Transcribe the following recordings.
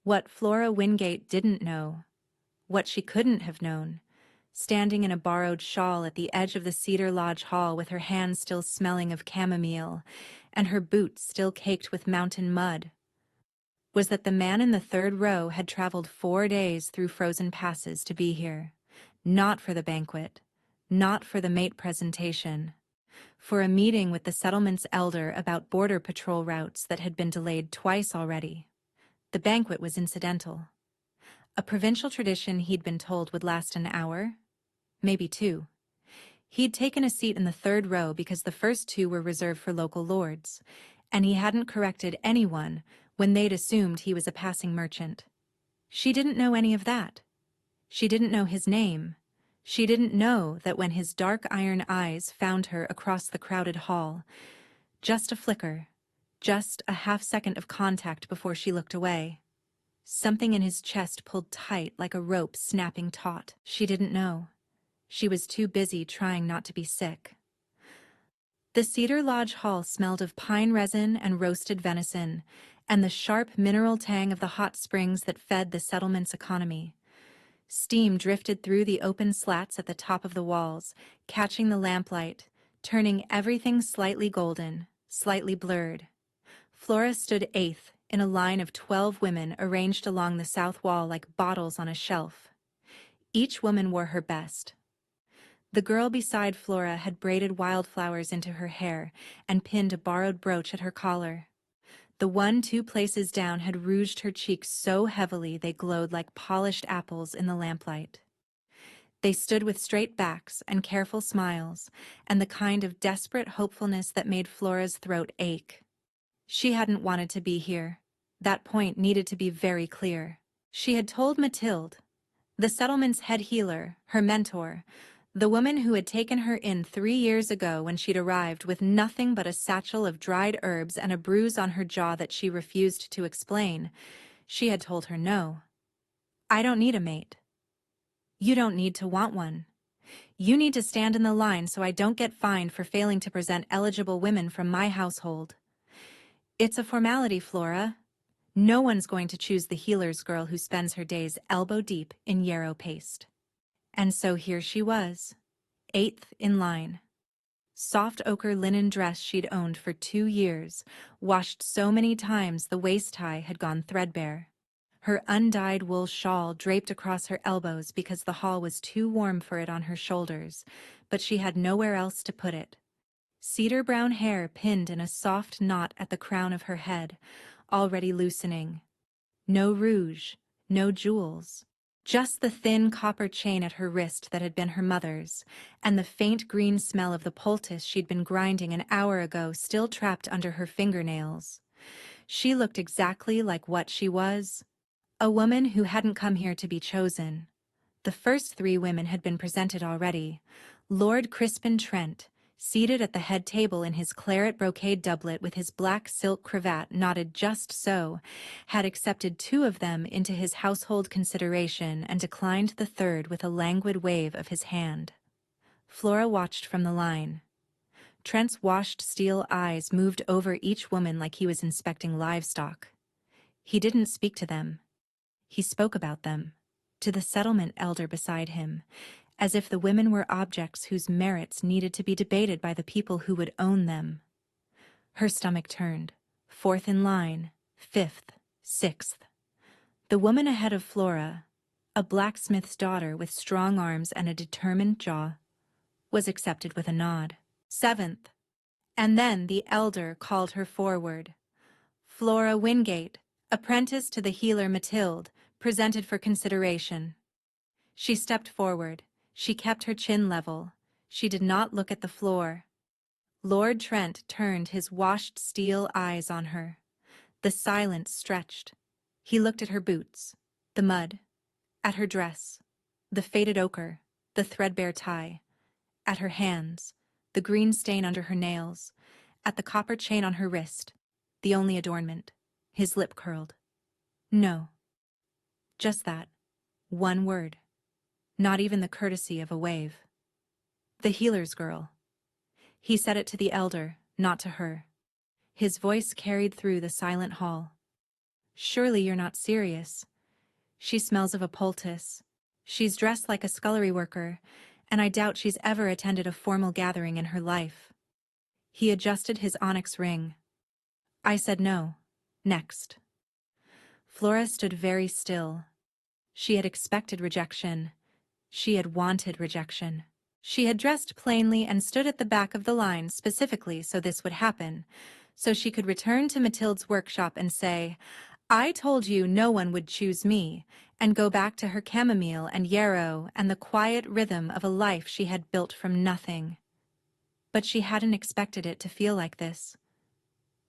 What Flora Wingate didn't know, what she couldn't have known, standing in a borrowed shawl at the edge of the Cedar Lodge Hall with her hands still smelling of chamomile and her boots still caked with mountain mud, was that the man in the third row had traveled 4 days through frozen passes to be here, not for the banquet, not for the mate presentation, for a meeting with the settlement's elder about border patrol routes that had been delayed twice already. The banquet was incidental. A provincial tradition he'd been told would last an hour, maybe 2. He'd taken a seat in the third row because the first 2 were reserved for local lords, and he hadn't corrected anyone when they'd assumed he was a passing merchant. She didn't know any of that. She didn't know his name. She didn't know that when his dark iron eyes found her across the crowded hall, just a flicker, just a half-second of contact before she looked away. Something in his chest pulled tight like a rope snapping taut. She didn't know. She was too busy trying not to be sick. The Cedar Lodge Hall smelled of pine resin and roasted venison, and the sharp mineral tang of the hot springs that fed the settlement's economy. Steam drifted through the open slats at the top of the walls, catching the lamplight, turning everything slightly golden, slightly blurred. Flora stood 8th in a line of 12 women arranged along the south wall like bottles on a shelf. Each woman wore her best. The girl beside Flora had braided wildflowers into her hair and pinned a borrowed brooch at her collar. The one 2 places down had rouged her cheeks so heavily they glowed like polished apples in the lamplight. They stood with straight backs and careful smiles, and the kind of desperate hopefulness that made Flora's throat ache. She hadn't wanted to be here. That point needed to be very clear. She had told Mathilde, the settlement's head healer, her mentor, the woman who had taken her in 3 years ago when she'd arrived with nothing but a satchel of dried herbs and a bruise on her jaw that she refused to explain. She had told her no. I don't need a mate. You don't need to want one. You need to stand in the line so I don't get fined for failing to present eligible women from my household. It's a formality, Flora. No one's going to choose the healer's girl who spends her days elbow deep in yarrow paste. And so here she was, 8th in line. Soft ochre linen dress she'd owned for 2 years, washed so many times the waist tie had gone threadbare. Her undyed wool shawl draped across her elbows because the hall was too warm for it on her shoulders, but she had nowhere else to put it. Cedar brown hair pinned in a soft knot at the crown of her head, already loosening. No rouge, no jewels. Just the thin copper chain at her wrist that had been her mother's, and the faint green smell of the poultice she'd been grinding an hour ago still trapped under her fingernails. She looked exactly like what she was, a woman who hadn't come here to be chosen. The first 3 women had been presented already. Lord Crispin Trent, seated at the head table in his claret brocade doublet with his black silk cravat knotted just so, had accepted 2 of them into his household consideration and declined the third with a languid wave of his hand. Flora watched from the line. Trent's washed steel eyes moved over each woman like he was inspecting livestock. He didn't speak to them. He spoke about them, to the settlement elder beside him, as if the women were objects whose merits needed to be debated by the people who would own them. Her stomach turned. 4th in line, 5th, 6th. The woman ahead of Flora, a blacksmith's daughter with strong arms and a determined jaw, was accepted with a nod. 7th. And then the elder called her forward. Flora Wingate, apprentice to the healer Mathilde, presented for consideration. She stepped forward. She kept her chin level. She did not look at the floor. Lord Trent turned his washed steel eyes on her. The silence stretched. He looked at her boots, the mud, at her dress, the faded ochre, the threadbare tie, at her hands, the green stain under her nails, at the copper chain on her wrist, the only adornment. His lip curled. No. Just that. One word. Not even the courtesy of a wave. The healer's girl. He said it to the elder, not to her. His voice carried through the silent hall. Surely you're not serious. She smells of a poultice. She's dressed like a scullery worker, and I doubt she's ever attended a formal gathering in her life. He adjusted his onyx ring. I said no. Next. Flora stood very still. She had expected rejection. She had wanted rejection. She had dressed plainly and stood at the back of the line specifically so this would happen, so she could return to Mathilde's workshop and say, I told you no one would choose me, and go back to her chamomile and yarrow and the quiet rhythm of a life she had built from nothing. But she hadn't expected it to feel like this.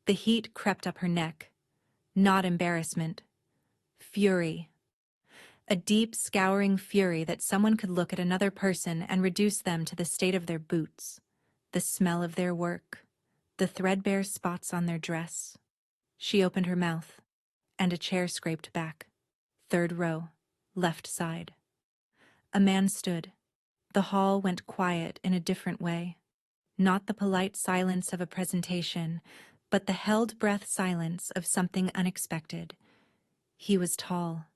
The heat crept up her neck. Not embarrassment. Fury. A deep, scouring fury that someone could look at another person and reduce them to the state of their boots, the smell of their work, the threadbare spots on their dress. She opened her mouth, and a chair scraped back. Third row, left side. A man stood. The hall went quiet in a different way. Not the polite silence of a presentation, but the held-breath silence of something unexpected. He was tall.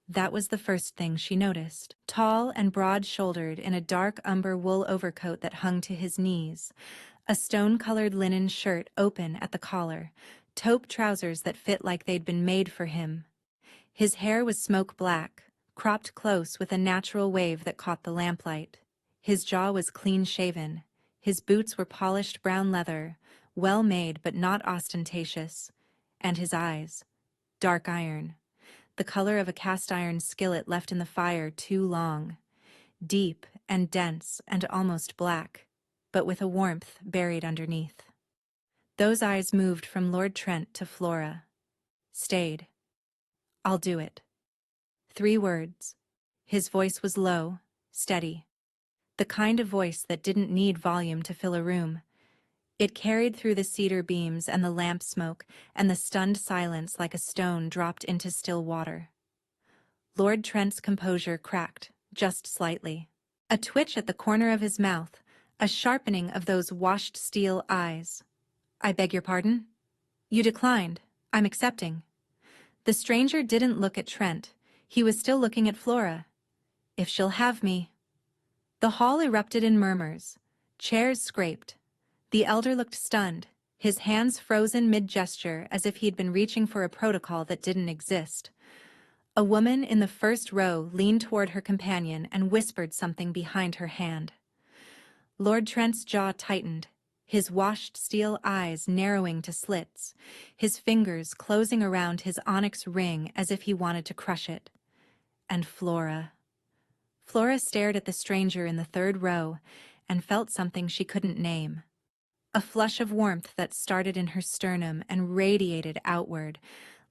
That was the first thing she noticed. Tall and broad-shouldered in a dark umber wool overcoat that hung to his knees, a stone-colored linen shirt open at the collar, taupe trousers that fit like they'd been made for him. His hair was smoke black, cropped close with a natural wave that caught the lamplight. His jaw was clean-shaven. His boots were polished brown leather, well-made but not ostentatious. And his eyes, dark iron, the color of a cast-iron skillet left in the fire too long, deep and dense and almost black, but with a warmth buried underneath. Those eyes moved from Lord Trent to Flora. Stayed. I'll do it. 3 words. His voice was low, steady. The kind of voice that didn't need volume to fill a room. It carried through the cedar beams and the lamp smoke and the stunned silence like a stone dropped into still water. Lord Trent's composure cracked, just slightly. A twitch at the corner of his mouth, a sharpening of those washed steel eyes. I beg your pardon? You declined. I'm accepting. The stranger didn't look at Trent. He was still looking at Flora. If she'll have me. The hall erupted in murmurs. Chairs scraped. The elder looked stunned, his hands frozen mid-gesture as if he'd been reaching for a protocol that didn't exist. A woman in the first row leaned toward her companion and whispered something behind her hand. Lord Trent's jaw tightened, his washed steel eyes narrowing to slits, his fingers closing around his onyx ring as if he wanted to crush it. And Flora. Flora stared at the stranger in the third row and felt something she couldn't name. A flush of warmth that started in her sternum and radiated outward,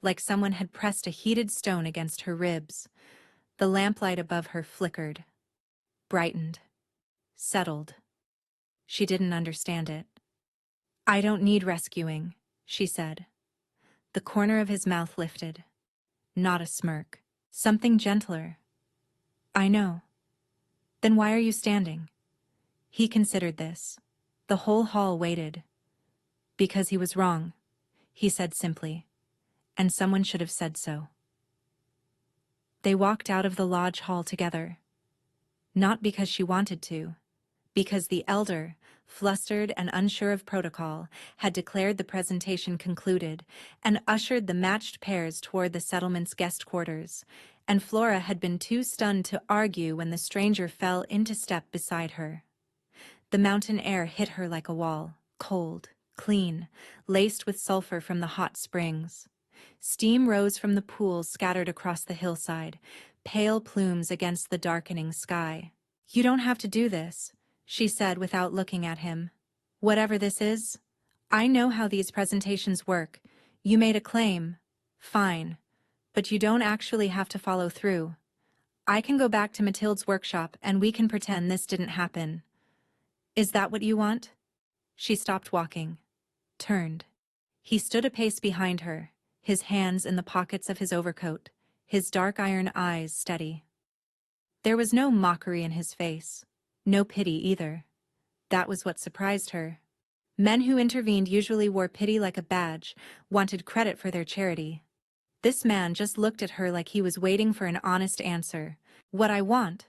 like someone had pressed a heated stone against her ribs. The lamplight above her flickered, brightened, settled. She didn't understand it. I don't need rescuing, she said. The corner of his mouth lifted. Not a smirk. Something gentler. I know. Then why are you standing? He considered this. The whole hall waited. Because he was wrong, he said simply, and someone should have said so. They walked out of the lodge hall together. Not because she wanted to, because the elder, flustered and unsure of protocol, had declared the presentation concluded and ushered the matched pairs toward the settlement's guest quarters, and Flora had been too stunned to argue when the stranger fell into step beside her. The mountain air hit her like a wall, cold, clean, laced with sulfur from the hot springs. Steam rose from the pools scattered across the hillside, pale plumes against the darkening sky. You don't have to do this, she said without looking at him. Whatever this is, I know how these presentations work. You made a claim. Fine. But you don't actually have to follow through. I can go back to Mathilde's workshop and we can pretend this didn't happen. Is that what you want? She stopped walking, turned. He stood a pace behind her, his hands in the pockets of his overcoat, his dark iron eyes steady. There was no mockery in his face, no pity either. That was what surprised her. Men who intervened usually wore pity like a badge, wanted credit for their charity. This man just looked at her like he was waiting for an honest answer. "What I want,"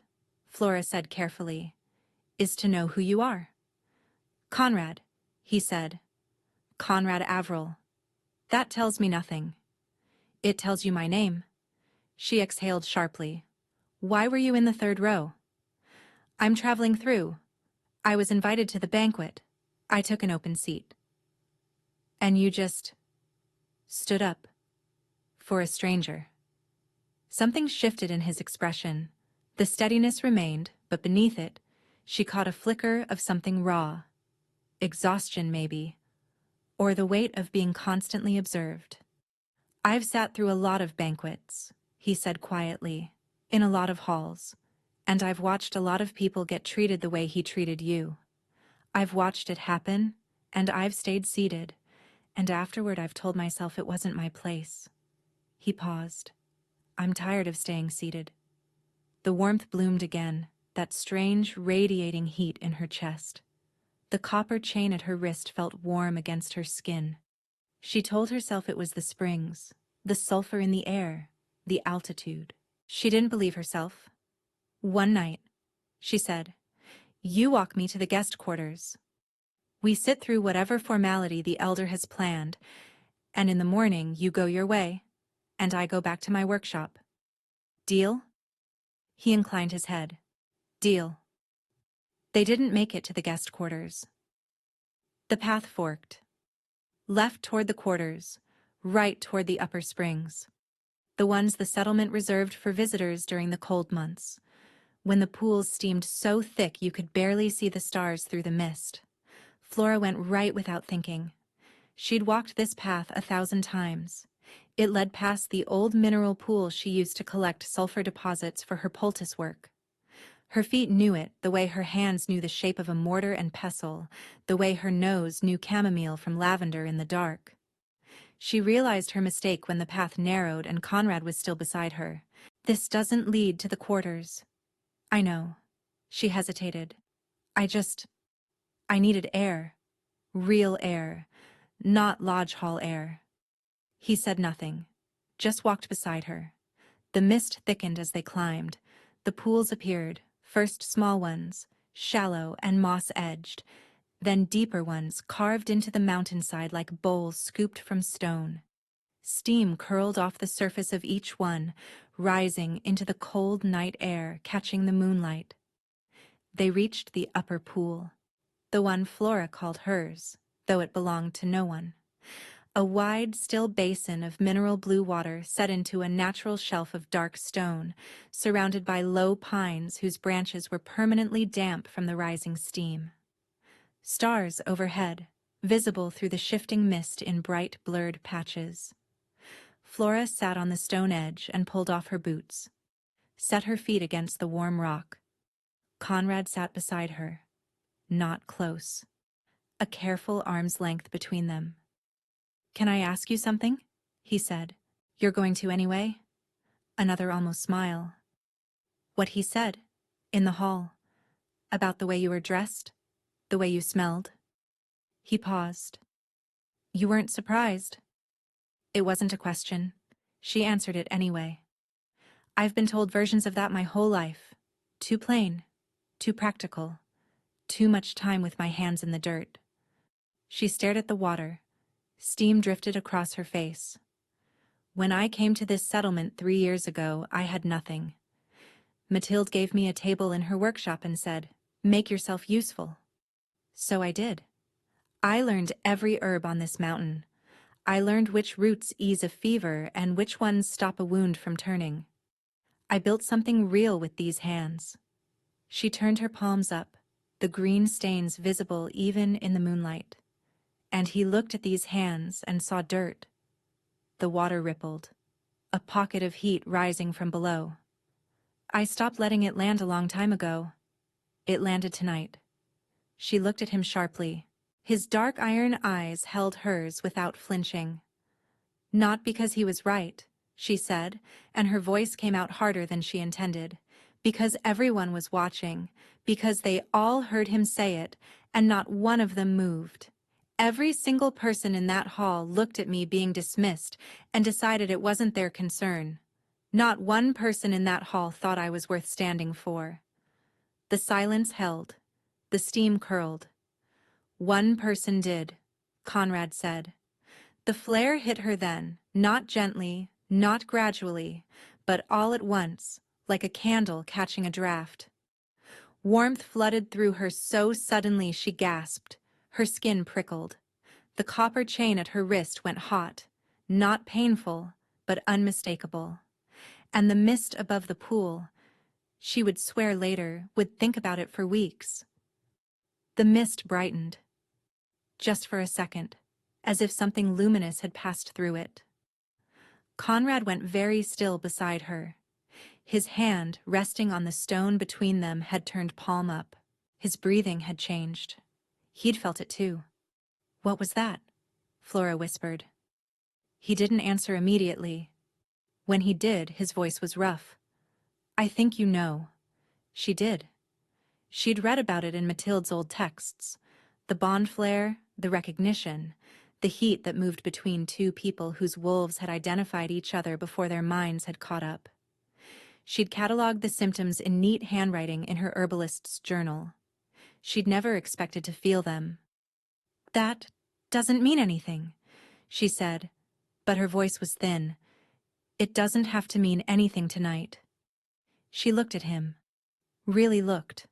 Flora said carefully, "is to know who you are." "Conrad," he said. "Conrad Avril. That tells me nothing." "It tells you my name." She exhaled sharply. "Why were you in the third row?" "I'm traveling through. I was invited to the banquet. I took an open seat." "And you just stood up for a stranger?" Something shifted in his expression. The steadiness remained, but beneath it, she caught a flicker of something raw. Exhaustion, maybe, or the weight of being constantly observed. "I've sat through a lot of banquets," he said quietly, "in a lot of halls, and I've watched a lot of people get treated the way he treated you. I've watched it happen, and I've stayed seated, and afterward I've told myself it wasn't my place." He paused. "I'm tired of staying seated." The warmth bloomed again, that strange, radiating heat in her chest. The copper chain at her wrist felt warm against her skin. She told herself it was the springs, the sulfur in the air, the altitude. She didn't believe herself. "One night," she said, "you walk me to the guest quarters. We sit through whatever formality the elder has planned, and in the morning you go your way, and I go back to my workshop. Deal?" He inclined his head. "Deal." They didn't make it to the guest quarters. The path forked. Left toward the quarters, right toward the upper springs. The ones the settlement reserved for visitors during the cold months, when the pools steamed so thick you could barely see the stars through the mist. Flora went right without thinking. She'd walked this path 1,000 times. It led past the old mineral pool she used to collect sulfur deposits for her poultice work. Her feet knew it, the way her hands knew the shape of a mortar and pestle, the way her nose knew chamomile from lavender in the dark. She realized her mistake when the path narrowed and Conrad was still beside her. "This doesn't lead to the quarters." "I know." She hesitated. I needed air. Real air. Not lodge hall air." He said nothing, just walked beside her. The mist thickened as they climbed. The pools appeared, first small ones, shallow and moss-edged, then deeper ones carved into the mountainside like bowls scooped from stone. Steam curled off the surface of each one, rising into the cold night air, catching the moonlight. They reached the upper pool, the one Flora called hers, though it belonged to no one. A wide, still basin of mineral blue water set into a natural shelf of dark stone, surrounded by low pines whose branches were permanently damp from the rising steam. Stars overhead, visible through the shifting mist in bright, blurred patches. Flora sat on the stone edge and pulled off her boots, set her feet against the warm rock. Conrad sat beside her, not close, a careful arm's length between them. "Can I ask you something?" he said. "You're going to anyway?" Another almost smile. "What he said, in the hall, about the way you were dressed, the way you smelled." He paused. "You weren't surprised?" It wasn't a question. She answered it anyway. "I've been told versions of that my whole life. Too plain, too practical, too much time with my hands in the dirt." She stared at the water. Steam drifted across her face. "When I came to this settlement 3 years ago, I had nothing. Mathilde gave me a table in her workshop and said, 'Make yourself useful.' So I did. I learned every herb on this mountain. I learned which roots ease a fever and which ones stop a wound from turning. I built something real with these hands." She turned her palms up, the green stains visible even in the moonlight. And he looked at these hands and saw dirt. The water rippled, a pocket of heat rising from below. "I stopped letting it land a long time ago. It landed tonight." She looked at him sharply. His dark iron eyes held hers without flinching. "Not because he was right," she said, and her voice came out harder than she intended. "Because everyone was watching, because they all heard him say it, and not one of them moved. Every single person in that hall looked at me being dismissed and decided it wasn't their concern. Not one person in that hall thought I was worth standing for. The silence held. The steam curled. One person did, Conrad said. The flare hit her then, not gently, not gradually, but all at once, like a candle catching a draft. Warmth flooded through her so suddenly she gasped. Her skin prickled. The copper chain at her wrist went hot, not painful, but unmistakable. And the mist above the pool, she would swear later, would think about it for weeks. The mist brightened. Just for a second, as if something luminous had passed through it. Conrad went very still beside her. His hand, resting on the stone between them, had turned palm up. His breathing had changed. He'd felt it too. "What was that?" Flora whispered. He didn't answer immediately. When he did, his voice was rough. "I think you know." She did. She'd read about it in Mathilde's old texts. The bond flare, the recognition, the heat that moved between two people whose wolves had identified each other before their minds had caught up. She'd cataloged the symptoms in neat handwriting in her herbalist's journal. She'd never expected to feel them. "That doesn't mean anything," she said, but her voice was thin. "It doesn't have to mean anything tonight." She looked at him. Really looked.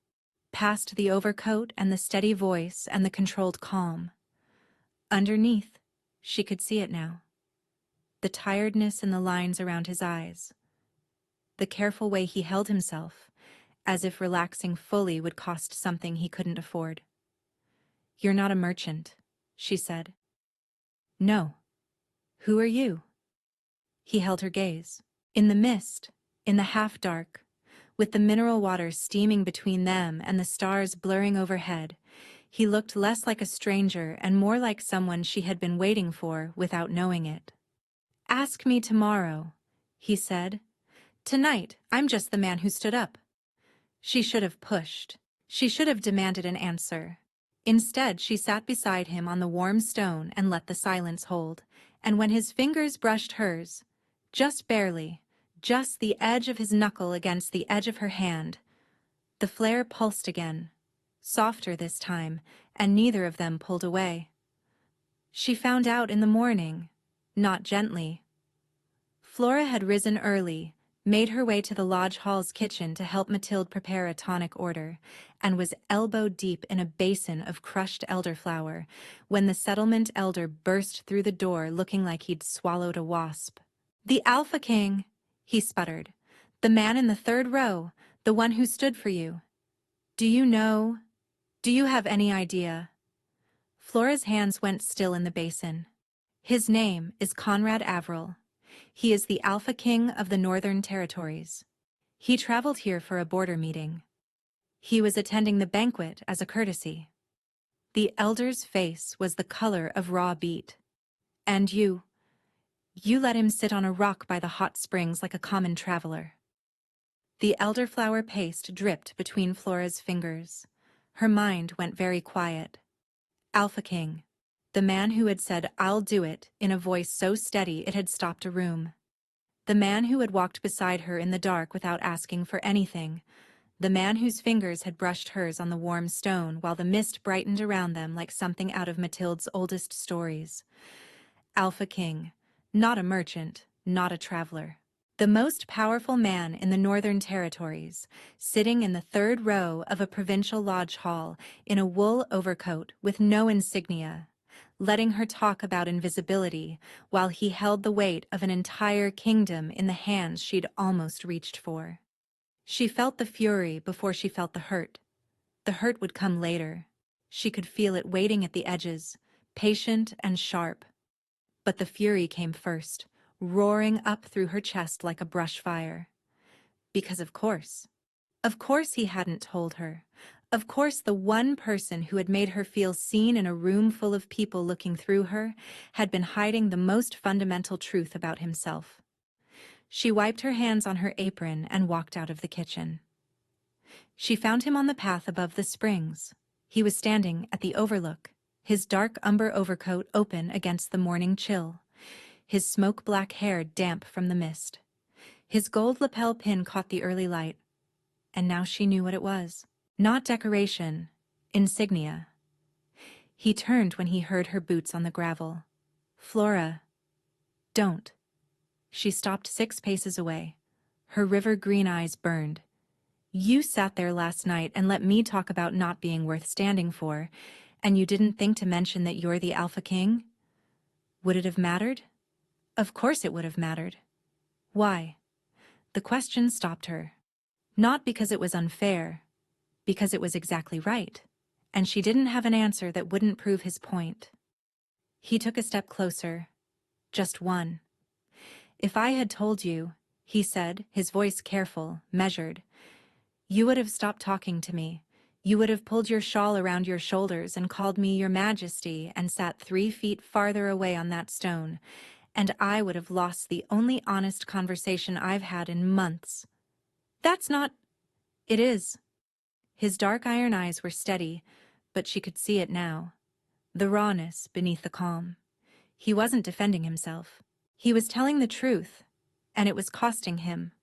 Past the overcoat and the steady voice and the controlled calm. Underneath, she could see it now. The tiredness in the lines around his eyes. The careful way he held himself, as if relaxing fully would cost something he couldn't afford. "You're not a merchant," she said. "No. Who are you?" He held her gaze. In the mist, in the half-dark, with the mineral water steaming between them and the stars blurring overhead, he looked less like a stranger and more like someone she had been waiting for without knowing it. "Ask me tomorrow," he said. "Tonight, I'm just the man who stood up." She should have pushed. She should have demanded an answer. Instead, she sat beside him on the warm stone and let the silence hold. And when his fingers brushed hers, just barely, just the edge of his knuckle against the edge of her hand, the flare pulsed again, softer this time, and neither of them pulled away. She found out in the morning, not gently. Flora had risen early, made her way to the lodge hall's kitchen to help Mathilde prepare a tonic order, and was elbow-deep in a basin of crushed elderflower when the settlement elder burst through the door looking like he'd swallowed a wasp. "The Alpha King," he sputtered. "The man in the third row, the one who stood for you. Do you know? Do you have any idea?" Flora's hands went still in the basin. "His name is Conrad Avril. He is the Alpha King of the Northern Territories. He traveled here for a border meeting. He was attending the banquet as a courtesy." The elder's face was the color of raw beet. "And you let him sit on a rock by the hot springs like a common traveler." The elderflower paste dripped between Flora's fingers. Her mind went very quiet. Alpha King. The man who had said, "I'll do it," in a voice so steady it had stopped a room. The man who had walked beside her in the dark without asking for anything. The man whose fingers had brushed hers on the warm stone while the mist brightened around them like something out of Mathilde's oldest stories. Alpha King. Not a merchant, not a traveler. The most powerful man in the Northern Territories, sitting in the third row of a provincial lodge hall in a wool overcoat with no insignia, letting her talk about invisibility while he held the weight of an entire kingdom in the hands she'd almost reached for. She felt the fury before she felt the hurt. The hurt would come later. She could feel it waiting at the edges, patient and sharp. But the fury came first, roaring up through her chest like a brush fire. Because of course he hadn't told her. Of course the one person who had made her feel seen in a room full of people looking through her had been hiding the most fundamental truth about himself. She wiped her hands on her apron and walked out of the kitchen. She found him on the path above the springs. He was standing at the overlook, his dark umber overcoat open against the morning chill, his smoke-black hair damp from the mist. His gold lapel pin caught the early light, and now she knew what it was. Not decoration, insignia. He turned when he heard her boots on the gravel. Flora, don't. She stopped 6 paces away. Her river-green eyes burned. You sat there last night and let me talk about not being worth standing for, and you didn't think to mention that you're the Alpha King? Would it have mattered? Of course it would have mattered. Why? The question stopped her. Not because it was unfair, because it was exactly right, and she didn't have an answer that wouldn't prove his point. He took a step closer. Just one. If I had told you, he said, his voice careful, measured, you would have stopped talking to me. You would have pulled your shawl around your shoulders and called me your majesty and sat 3 feet farther away on that stone, and I would have lost the only honest conversation I've had in months. That's not... It is. His dark iron eyes were steady, but she could see it now. The rawness beneath the calm. He wasn't defending himself. He was telling the truth, and it was costing him.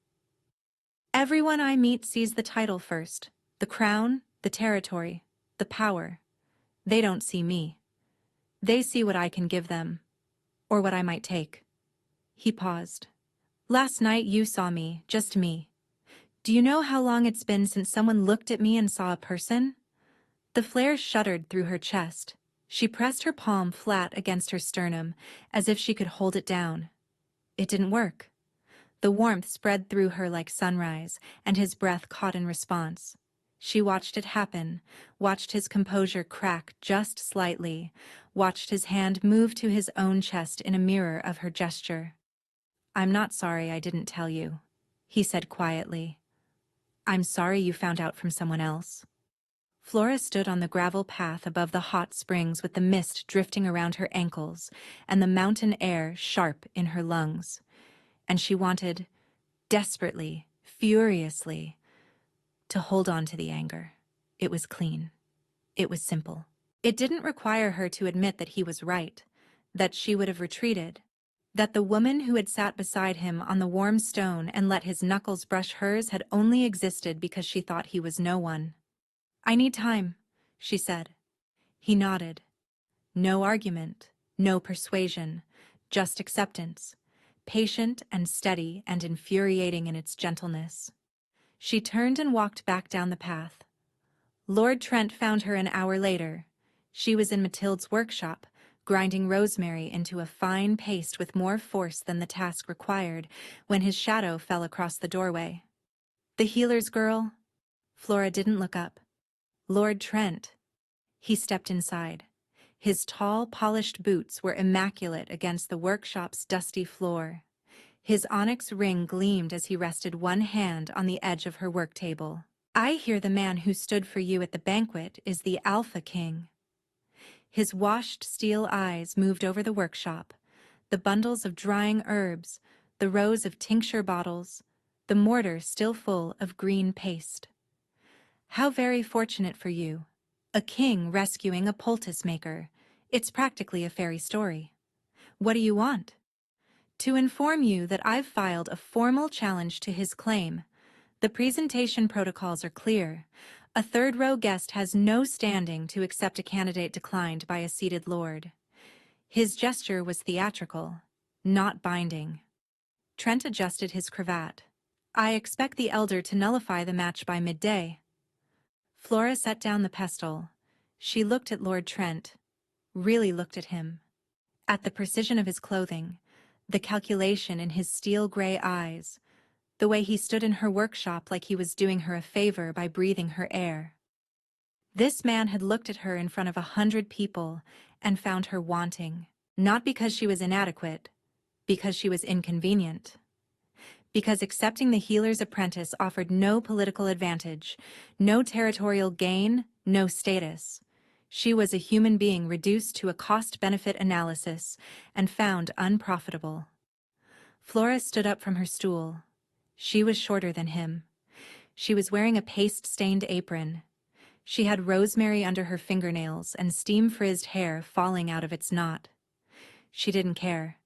Everyone I meet sees the title first, the crown, the territory, the power. They don't see me. They see what I can give them, or what I might take. He paused. Last night you saw me, just me. Do you know how long it's been since someone looked at me and saw a person? The flare shuddered through her chest. She pressed her palm flat against her sternum, as if she could hold it down. It didn't work. The warmth spread through her like sunrise, and his breath caught in response. She watched it happen, watched his composure crack just slightly, watched his hand move to his own chest in a mirror of her gesture. I'm not sorry I didn't tell you, he said quietly. I'm sorry you found out from someone else. Flora stood on the gravel path above the hot springs with the mist drifting around her ankles and the mountain air sharp in her lungs. And she wanted, desperately, furiously, to hold on to the anger. It was clean. It was simple. It didn't require her to admit that he was right, that she would have retreated, that the woman who had sat beside him on the warm stone and let his knuckles brush hers had only existed because she thought he was no one. I need time, she said. He nodded. No argument, no persuasion, just acceptance, patient and steady and infuriating in its gentleness. She turned and walked back down the path. Lord Trent found her an hour later. She was in Mathilde's workshop, grinding rosemary into a fine paste with more force than the task required, when his shadow fell across the doorway. The healer's girl? Flora didn't look up. Lord Trent. He stepped inside. His tall, polished boots were immaculate against the workshop's dusty floor. His onyx ring gleamed as he rested one hand on the edge of her work table. I hear the man who stood for you at the banquet is the Alpha King. His washed steel eyes moved over the workshop, the bundles of drying herbs, the rows of tincture bottles, the mortar still full of green paste. How very fortunate for you. A king rescuing a poultice maker. It's practically a fairy story. What do you want? To inform you that I've filed a formal challenge to his claim. The presentation protocols are clear. A third-row guest has no standing to accept a candidate declined by a seated lord. His gesture was theatrical, not binding. Trent adjusted his cravat. I expect the elder to nullify the match by midday. Flora set down the pestle. She looked at Lord Trent, really looked at him. At the precision of his clothing, the calculation in his steel-gray eyes, the way he stood in her workshop like he was doing her a favor by breathing her air. This man had looked at her in front of 100 people and found her wanting, not because she was inadequate, because she was inconvenient. Because accepting the healer's apprentice offered no political advantage, no territorial gain, no status. She was a human being reduced to a cost-benefit analysis and found unprofitable. Flora stood up from her stool. She was shorter than him. She was wearing a paste-stained apron. She had rosemary under her fingernails and steam-frizzed hair falling out of its knot. She didn't care.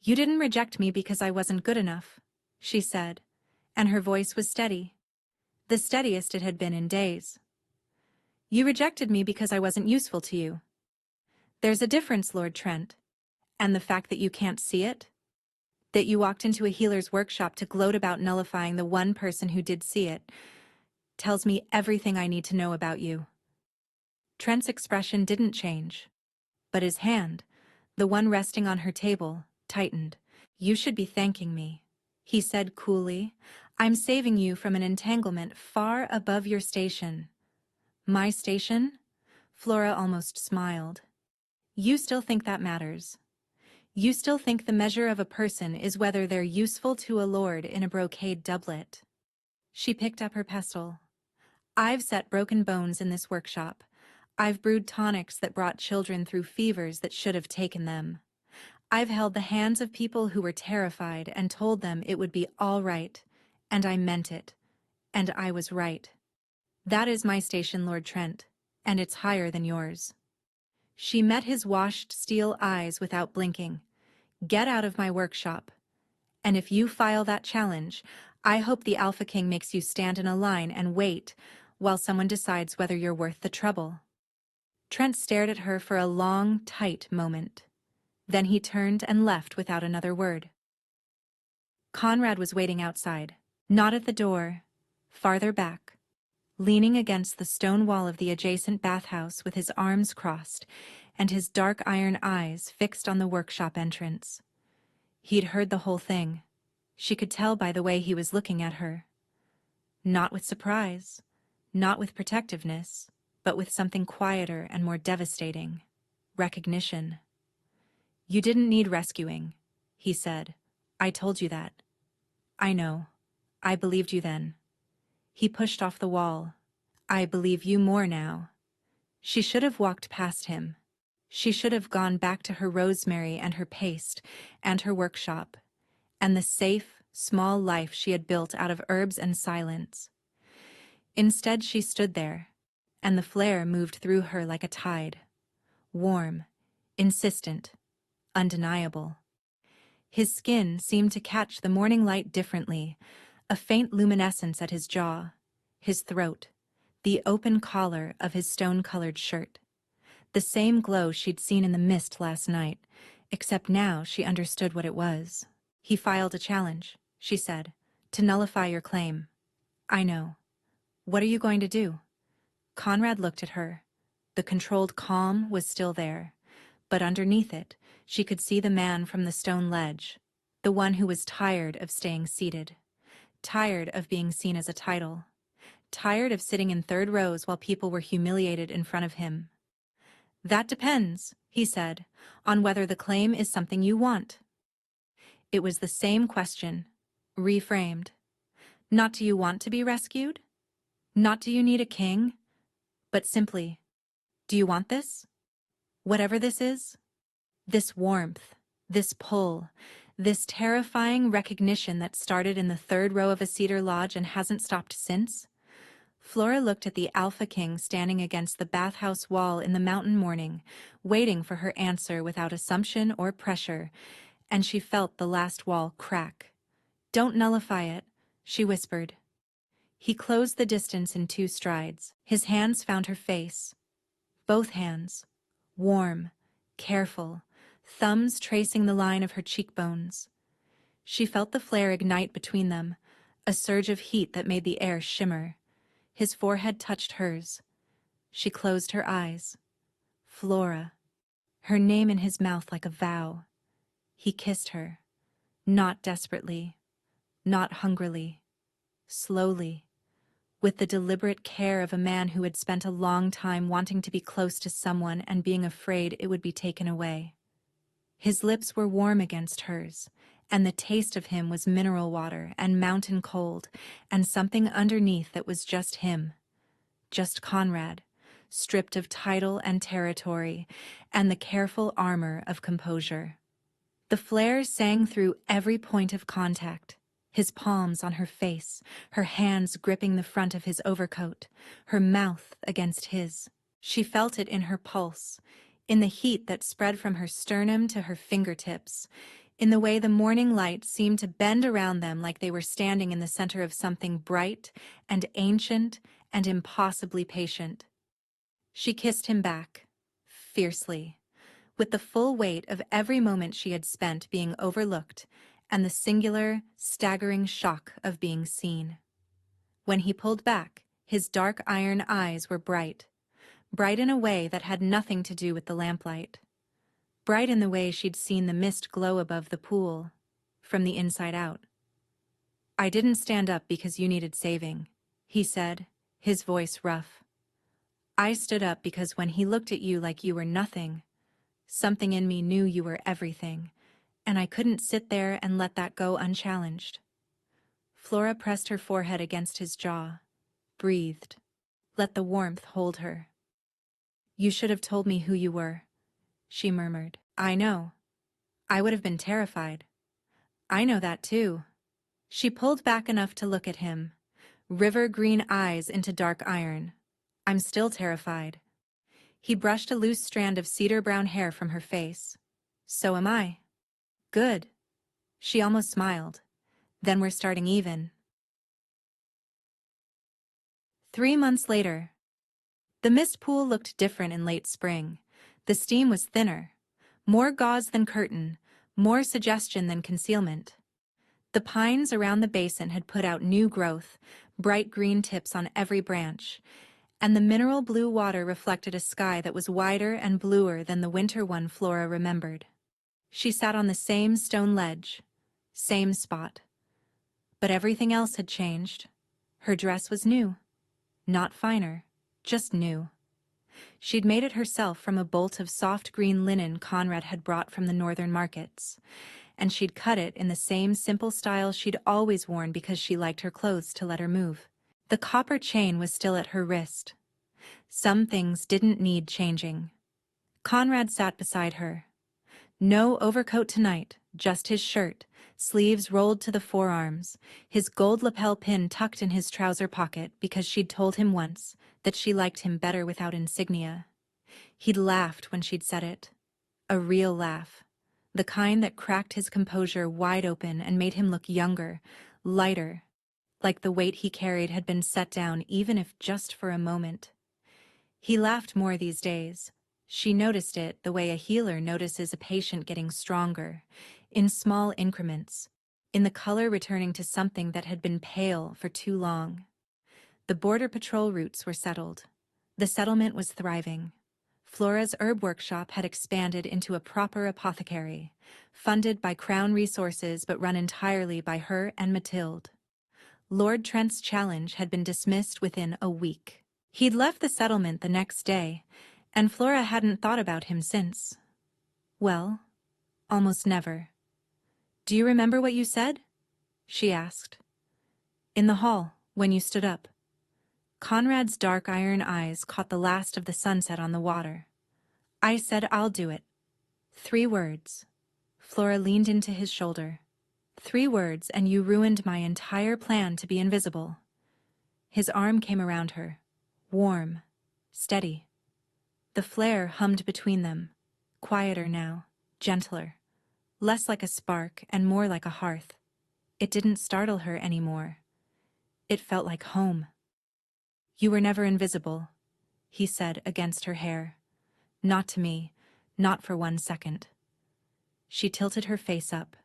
"You didn't reject me because I wasn't good enough," she said, and her voice was steady, the steadiest it had been in days. "You rejected me because I wasn't useful to you. There's a difference, Lord Trent. And the fact that you can't see it? That you walked into a healer's workshop to gloat about nullifying the one person who did see it, tells me everything I need to know about you." Trent's expression didn't change, but his hand, the one resting on her table, tightened. "You should be thanking me," he said coolly. "I'm saving you from an entanglement far above your station." "My station?" Flora almost smiled. "You still think that matters. You still think the measure of a person is whether they're useful to a lord in a brocade doublet." She picked up her pestle. "I've set broken bones in this workshop. I've brewed tonics that brought children through fevers that should have taken them. I've held the hands of people who were terrified and told them it would be all right, and I meant it, and I was right. That is my station, Lord Trent, and it's higher than yours." She met his washed steel eyes without blinking. "Get out of my workshop. And if you file that challenge, I hope the Alpha King makes you stand in a line and wait while someone decides whether you're worth the trouble." Trent stared at her for a long, tight moment. Then he turned and left without another word. Conrad was waiting outside, not at the door, farther back, leaning against the stone wall of the adjacent bathhouse with his arms crossed and his dark iron eyes fixed on the workshop entrance. He'd heard the whole thing. She could tell by the way he was looking at her. Not with surprise, not with protectiveness, but with something quieter and more devastating. Recognition. "You didn't need rescuing," he said. "I told you that." "I know. I believed you then." He pushed off the wall. "I believe you more now." She should have walked past him. She should have gone back to her rosemary and her paste and her workshop and the safe, small life she had built out of herbs and silence. Instead, she stood there, and the flare moved through her like a tide. Warm, insistent, undeniable. His skin seemed to catch the morning light differently, a faint luminescence at his jaw, his throat, the open collar of his stone-colored shirt. The same glow she'd seen in the mist last night, except now she understood what it was. "He filed a challenge," she said, "to nullify your claim." "I know. What are you going to do?" Conrad looked at her. The controlled calm was still there, but underneath it, she could see the man from the stone ledge, the one who was tired of staying seated, tired of being seen as a title, tired of sitting in third rows while people were humiliated in front of him. "That depends," he said, "on whether the claim is something you want." It was the same question, reframed. Not do you want to be rescued? Not do you need a king? But simply, do you want this? Whatever this is? This warmth, this pull, this terrifying recognition that started in the third row of a cedar lodge and hasn't stopped since? Flora looked at the Alpha King standing against the bathhouse wall in the mountain morning, waiting for her answer without assumption or pressure, and she felt the last wall crack. "Don't nullify it," she whispered. He closed the distance in 2 strides. His hands found her face. Both hands. Warm, careful, thumbs tracing the line of her cheekbones. She felt the flare ignite between them, a surge of heat that made the air shimmer. His forehead touched hers. She closed her eyes. Flora. Her name in his mouth like a vow. He kissed her. Not desperately. Not hungrily. Slowly. With the deliberate care of a man who had spent a long time wanting to be close to someone and being afraid it would be taken away. His lips were warm against hers, and the taste of him was mineral water and mountain cold, and something underneath that was just him. Just Conrad, stripped of title and territory, and the careful armor of composure. The flare sang through every point of contact, his palms on her face, her hands gripping the front of his overcoat, her mouth against his. She felt it in her pulse, in the heat that spread from her sternum to her fingertips, in the way the morning light seemed to bend around them like they were standing in the center of something bright and ancient and impossibly patient. She kissed him back, fiercely, with the full weight of every moment she had spent being overlooked and the singular, staggering shock of being seen. When he pulled back, his dark iron eyes were bright in a way that had nothing to do with the lamplight. Bright in the way she'd seen the mist glow above the pool, from the inside out. "I didn't stand up because you needed saving," he said, his voice rough. "I stood up because when he looked at you like you were nothing, something in me knew you were everything, and I couldn't sit there and let that go unchallenged." Flora pressed her forehead against his jaw, breathed, let the warmth hold her. "You should have told me who you were," she murmured. "I know. I would have been terrified." "I know that too." She pulled back enough to look at him, river green eyes into dark iron. "I'm still terrified." He brushed a loose strand of cedar brown hair from her face. "So am I." "Good." She almost smiled. "Then we're starting even." 3 months later. The mist pool looked different in late spring. The steam was thinner. More gauze than curtain, more suggestion than concealment. The pines around the basin had put out new growth, bright green tips on every branch, and the mineral blue water reflected a sky that was wider and bluer than the winter one Flora remembered. She sat on the same stone ledge, same spot. But everything else had changed. Her dress was new. Not finer, just new. She'd made it herself from a bolt of soft green linen Conrad had brought from the northern markets, and she'd cut it in the same simple style she'd always worn because she liked her clothes to let her move. The copper chain was still at her wrist. Some things didn't need changing. Conrad sat beside her. No overcoat tonight, just his shirt, sleeves rolled to the forearms, his gold lapel pin tucked in his trouser pocket because she'd told him once that she liked him better without insignia. He'd laughed when she'd said it. A real laugh. The kind that cracked his composure wide open and made him look younger, lighter, like the weight he carried had been set down even if just for a moment. He laughed more these days. She noticed it the way a healer notices a patient getting stronger, in small increments, in the color returning to something that had been pale for too long. The border patrol routes were settled. The settlement was thriving. Flora's herb workshop had expanded into a proper apothecary, funded by Crown resources but run entirely by her and Mathilde. Lord Trent's challenge had been dismissed within a week. He'd left the settlement the next day, and Flora hadn't thought about him since. Well, almost never. "Do you remember what you said?" she asked. "In the hall, when you stood up." Conrad's dark iron eyes caught the last of the sunset on the water. "I said I'll do it." 3 words. Flora leaned into his shoulder. 3 words, and you ruined my entire plan to be invisible. His arm came around her, warm, steady. The flare hummed between them, quieter now, gentler, less like a spark and more like a hearth. It didn't startle her anymore. It felt like home. "You were never invisible," he said against her hair. "Not to me, not for 1 second." She tilted her face up.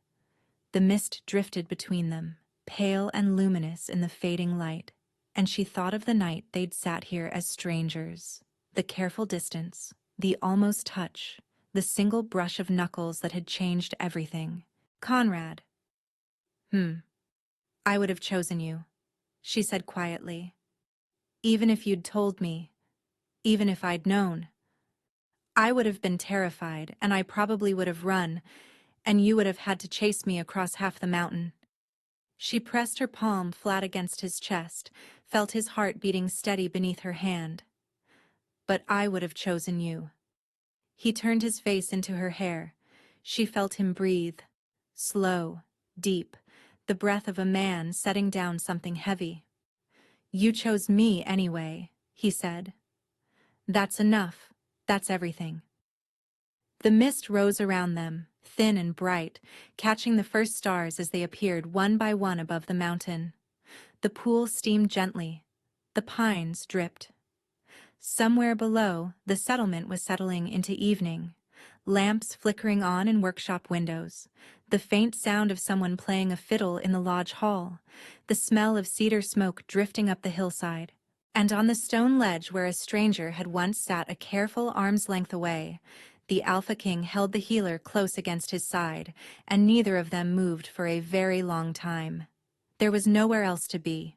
The mist drifted between them, pale and luminous in the fading light, and she thought of the night they'd sat here as strangers. The careful distance, the almost touch, the single brush of knuckles that had changed everything. "Conrad." "I would have chosen you," she said quietly. "Even if you'd told me, even if I'd known. I would have been terrified, and I probably would have run, and you would have had to chase me across half the mountain." She pressed her palm flat against his chest, felt his heart beating steady beneath her hand. "But I would have chosen you." He turned his face into her hair. She felt him breathe, slow, deep, the breath of a man setting down something heavy. "You chose me anyway," he said. "That's enough. That's everything." The mist rose around them, thin and bright, catching the first stars as they appeared one by one above the mountain. The pool steamed gently. The pines dripped. Somewhere below, the settlement was settling into evening. Lamps flickering on in workshop windows, the faint sound of someone playing a fiddle in the lodge hall, the smell of cedar smoke drifting up the hillside. And on the stone ledge where a stranger had once sat a careful arm's length away, the Alpha King held the healer close against his side, and neither of them moved for a very long time. There was nowhere else to be.